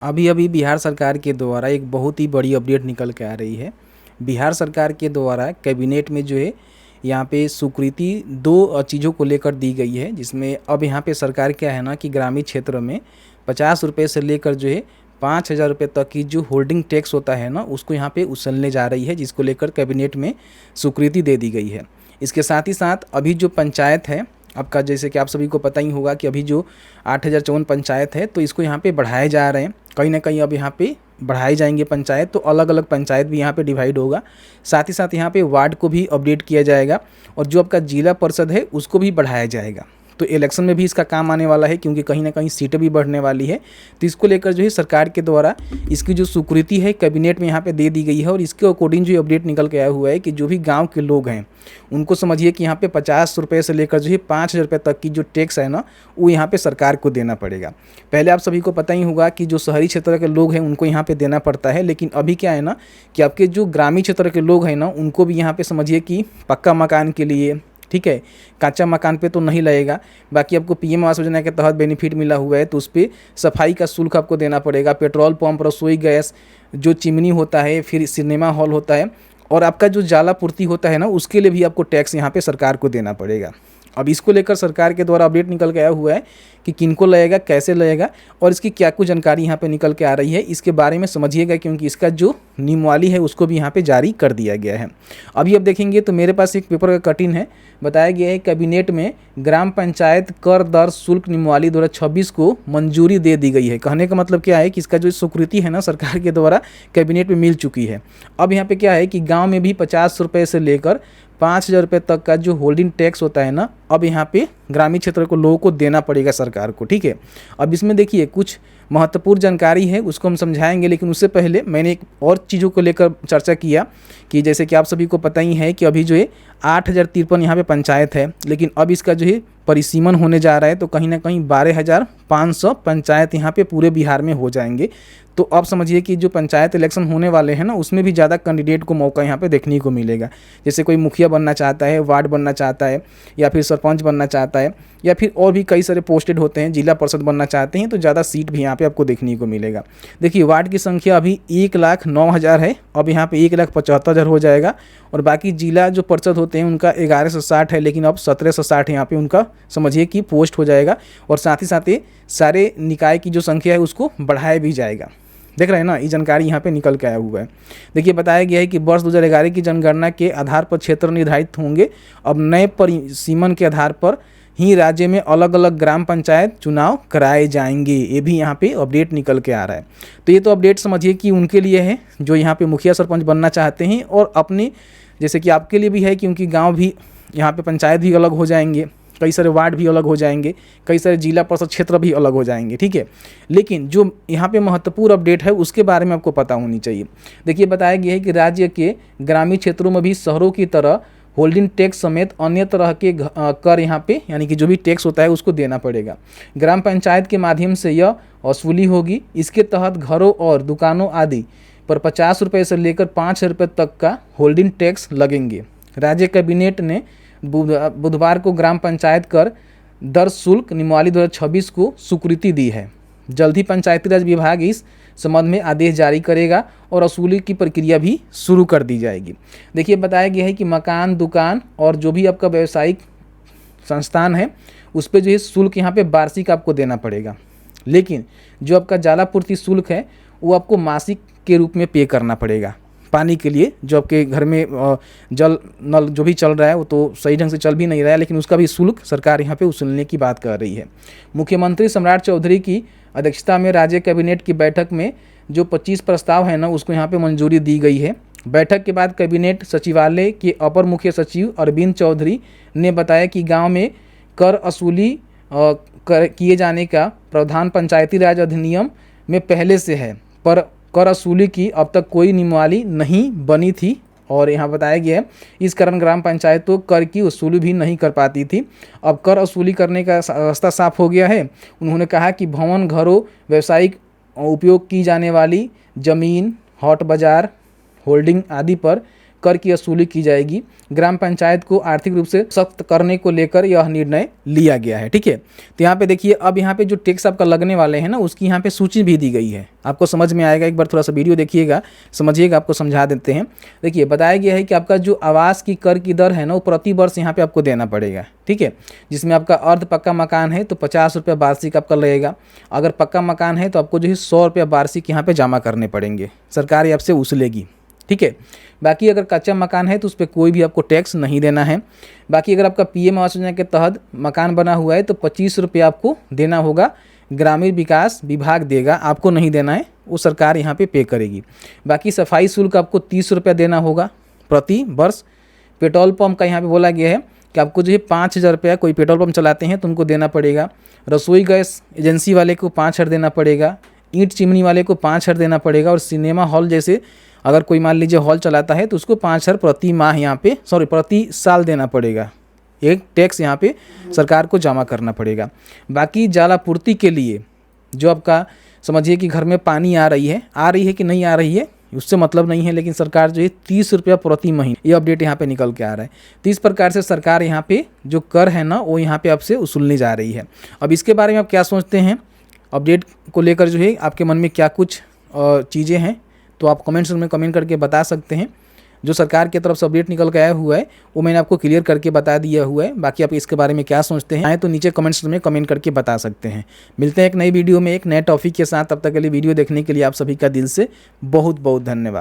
अभी अभी बिहार सरकार के द्वारा एक बहुत ही बड़ी अपडेट निकल के आ रही है। बिहार सरकार के द्वारा कैबिनेट में जो है यहाँ पे स्वीकृति दो चीज़ों को लेकर दी गई है, जिसमें अब यहाँ पे सरकार क्या है ना कि ग्रामीण क्षेत्र में 50 रुपये से लेकर जो है 5,000 रुपये तक की जो होल्डिंग टैक्स होता है ना, उसको यहाँ पे उछलने जा रही है, जिसको लेकर कैबिनेट में स्वीकृति दे दी गई है। इसके साथ ही साथ अभी जो पंचायत है आपका, जैसे कि आप सभी को पता ही होगा कि अभी जो 8,054 पंचायत है, तो इसको यहाँ पे बढ़ाए जा रहे हैं। कहीं ना कहीं अब यहाँ पे बढ़ाए जाएंगे पंचायत, तो अलग अलग पंचायत भी यहाँ पे डिवाइड होगा। साथ ही साथ यहाँ पे वार्ड को भी अपडेट किया जाएगा और जो आपका जिला परिषद है उसको भी बढ़ाया जाएगा। तो इलेक्शन में भी इसका काम आने वाला है, क्योंकि कहीं ना कहीं सीटें भी बढ़ने वाली है। तो इसको लेकर जो है सरकार के द्वारा इसकी जो स्वीकृति है कैबिनेट में यहाँ पे दे दी गई है। और इसके अकॉर्डिंग जो अपडेट निकल के आया हुआ है कि जो भी गांव के लोग हैं उनको समझिए कि यहाँ पे 50 रुपये से लेकर जो है 5,000 रुपये तक की जो टैक्स है ना, वो यहाँ पे सरकार को देना पड़ेगा। पहले आप सभी को पता ही होगा कि जो शहरी क्षेत्र के लोग हैं उनको यहाँ पे देना पड़ता है, लेकिन अभी क्या है ना कि आपके जो ग्रामीण क्षेत्र के लोग हैं ना, उनको भी यहाँ पे समझिए कि पक्का मकान के लिए, ठीक है, कच्चा मकान पे तो नहीं लगेगा। बाकी आपको पीएम आवास योजना के तहत बेनिफिट मिला हुआ है, तो उस पर सफाई का शुल्क आपको देना पड़ेगा। पेट्रोल पंप, रसोई गैस, जो चिमनी होता है, फिर सिनेमा हॉल होता है, और आपका जो जाला पूर्ति होता है ना, उसके लिए भी आपको टैक्स यहाँ पे सरकार को देना पड़ेगा। अब इसको लेकर सरकार के द्वारा अपडेट निकल के आया हुआ है कि किनको लगेगा, कैसे लगेगा और इसकी क्या कुछ जानकारी यहाँ पे निकल के आ रही है, इसके बारे में समझिएगा, क्योंकि इसका जो नियमावली है उसको भी यहाँ पे जारी कर दिया गया है। अभी अब देखेंगे तो मेरे पास एक पेपर का कटिंग है। बताया गया है कैबिनेट में ग्राम पंचायत कर दर शुल्क नियमावली 2026 को मंजूरी दे दी गई है। कहने का मतलब क्या है कि इसका जो स्वीकृति है ना सरकार के द्वारा कैबिनेट में मिल चुकी है। अब यहाँ पे क्या है कि गाँव में भी 50 रुपये से लेकर 5,000 रुपये तक का जो होल्डिंग टैक्स होता है ना, अब यहाँ पे ग्रामीण क्षेत्र को लोगों को देना पड़ेगा सरकार को, ठीक है। अब इसमें देखिए कुछ महत्वपूर्ण जानकारी है, उसको हम समझाएंगे, लेकिन उससे पहले मैंने एक और चीज़ों को लेकर चर्चा किया कि जैसे कि आप सभी को पता ही है कि अभी जो है 8,053 यहाँ पे पंचायत है, लेकिन अब इसका जो है परिसीमन होने जा रहा है, तो कहीं ना कहीं 12,500 पंचायत यहाँ पे पूरे बिहार में हो जाएंगे। तो अब समझिए कि जो पंचायत इलेक्शन होने वाले हैं ना, उसमें भी ज़्यादा कैंडिडेट को मौका यहाँ पे देखने को मिलेगा। जैसे कोई मुखिया बनना चाहता है, वार्ड बनना चाहता है, या फिर सरपंच बनना चाहता है, या फिर और भी कई सारे पोस्टेड होते हैं, जिला परिषद बनना चाहते हैं, तो ज़्यादा सीट भी यहाँ पे आपको देखने को मिलेगा। देखिए वार्ड की संख्या अभी 1,09,000 है, अब यहाँ पे 1,75,000 हो जाएगा। और बाकी जिला जो परिषद होते हैं उनका 1160 है, लेकिन अब 1760 यहाँ पे उनका समझिए कि पोस्ट हो जाएगा। और साथ ही साथ ये सारे निकाय की जो संख्या है उसको बढ़ाया भी जाएगा। देख रहे हैं ना, ये जानकारी यहाँ पे निकल के आया हुआ है। देखिए बताया गया है कि वर्ष 2011 की जनगणना के आधार पर क्षेत्र निर्धारित होंगे। अब नए परिसीमन के आधार पर ही राज्य में अलग अलग ग्राम पंचायत चुनाव कराए जाएंगे। ये भी यहाँ पे अपडेट निकल के आ रहा है। तो ये तो अपडेट समझिए कि उनके लिए है जो यहाँ पे मुखिया सरपंच बनना चाहते हैं, और अपने जैसे कि आपके लिए भी है, क्योंकि गाँव भी यहाँ पे पंचायत भी अलग हो जाएंगे, कई सारे वार्ड भी अलग हो जाएंगे, कई सारे जिला परिषद क्षेत्र भी अलग हो जाएंगे, ठीक है। लेकिन जो यहाँ पे महत्वपूर्ण अपडेट है उसके बारे में आपको पता होनी चाहिए। देखिए बताया गया है कि राज्य के ग्रामीण क्षेत्रों में भी शहरों की तरह होल्डिंग टैक्स समेत अन्य तरह के कर यहाँ पे, यानी कि जो भी टैक्स होता है उसको देना पड़ेगा। ग्राम पंचायत के माध्यम से यह वसूली होगी। इसके तहत घरों और दुकानों आदि पर 50 रुपये से लेकर 5,000 रुपये तक का होल्डिंग टैक्स लगेंगे। राज्य कैबिनेट ने बुधवार को ग्राम पंचायत कर दर शुल्क नियमावली 2026 को स्वीकृति दी है। जल्द ही पंचायती राज विभाग इस संबंध में आदेश जारी करेगा और वसूली की प्रक्रिया भी शुरू कर दी जाएगी। देखिए बताया गया है कि मकान, दुकान और जो भी आपका व्यावसायिक संस्थान है उस पर जो है शुल्क यहाँ पे वार्षिक आपको देना पड़ेगा, लेकिन जो आपका जलापूर्ति शुल्क है वो आपको मासिक के रूप में पे करना पड़ेगा। पानी के लिए जो आपके घर में जल नल जो भी चल रहा है वो तो सही ढंग से चल भी नहीं रहा है, लेकिन उसका भी शुल्क सरकार यहाँ पे वसूलने की बात कर रही है। मुख्यमंत्री सम्राट चौधरी की अध्यक्षता में राज्य कैबिनेट की बैठक में जो 25 प्रस्ताव है ना, उसको यहाँ पे मंजूरी दी गई है। बैठक के बाद कैबिनेट सचिवालय के अपर मुख्य सचिव अरविंद चौधरी ने बताया कि गाँव में कर वसूली किए जाने का प्रावधान पंचायती राज अधिनियम में पहले से है, पर कर वसूली की अब तक कोई नियमावली नहीं बनी थी। और यहाँ बताया गया है इस कारण ग्राम पंचायत तो कर की वसूली भी नहीं कर पाती थी। अब कर वसूली करने का रास्ता साफ हो गया है। उन्होंने कहा कि भवन, घरों, व्यावसायिक उपयोग की जाने वाली जमीन, हॉट बाजार, होल्डिंग आदि पर कर की वसूली की जाएगी। ग्राम पंचायत को आर्थिक रूप से सख्त करने को लेकर यह निर्णय लिया गया है। ठीक है, तो यहाँ पे देखिए, अब यहाँ पे जो टैक्स आपका लगने वाले हैं ना, उसकी यहाँ पे सूची भी दी गई है। आपको समझ में आएगा, एक बार थोड़ा सा वीडियो देखिएगा, समझिएगा, आपको समझा देते हैं। देखिए, बताया गया है कि आपका जो आवास की कर की दर है ना, वो प्रति वर्ष यहाँ पे आपको देना पड़ेगा। ठीक है, जिसमें आपका अर्ध पक्का मकान है तो 50 रुपये वार्षिक आपका लगेगा। अगर पक्का मकान है तो आपको जो है 100 रुपये वार्षिक यहाँ पे जमा करने पड़ेंगे, सरकार ये आपसे वसूलेगी। ठीक है, बाकी अगर कच्चा मकान है तो उस पर कोई भी आपको टैक्स नहीं देना है। बाकी अगर आपका पीएम आवास योजना के तहत मकान बना हुआ है तो 25 रुपये आपको देना होगा, ग्रामीण विकास विभाग देगा, आपको नहीं देना है, वो सरकार यहाँ पे पे करेगी। बाकी सफाई शुल्क आपको 30 रुपये देना होगा प्रति वर्ष। पेट्रोल पंप का यहाँ पे बोला गया है कि आपको जो है 5,000 रुपया, कोई पेट्रोल पंप चलाते हैं तो उनको देना पड़ेगा। रसोई गैस एजेंसी वाले को 5,000 देना पड़ेगा, ईंट चिमनी वाले को 5,000 देना पड़ेगा, और सिनेमा हॉल जैसे अगर कोई मान लीजिए हॉल चलाता है तो उसको 5,000 प्रति माह यहाँ पे प्रति साल देना पड़ेगा। एक टैक्स यहाँ पे सरकार को जमा करना पड़ेगा। बाकी जलापूर्ति के लिए जो आपका समझिए कि घर में पानी आ रही है कि नहीं आ रही है, उससे मतलब नहीं है, लेकिन सरकार जो है 30 रुपया प्रति महीने, ये अपडेट यहाँ पे निकल के आ रहा है। तो इस प्रकार से सरकार यहाँ पे जो कर है ना, वो यहाँ पे आपसे वसूलने जा रही है। अब इसके बारे में आप क्या सोचते हैं, अपडेट को लेकर जो है आपके मन में क्या कुछ चीज़ें हैं, तो आप कमेंट सेक्शन में कमेंट करके बता सकते हैं। जो सरकार की तरफ से अपडेट निकल के आया हुआ है वो मैंने आपको क्लियर करके बता दिया हुआ है। बाकी आप इसके बारे में क्या सोचते हैं, आए तो नीचे कमेंट सेक्शन में कमेंट करके बता सकते हैं। मिलते हैं एक नई वीडियो में एक नए टॉपिक के साथ। तब तक के लिए वीडियो देखने के लिए आप सभी का दिल से बहुत बहुत धन्यवाद।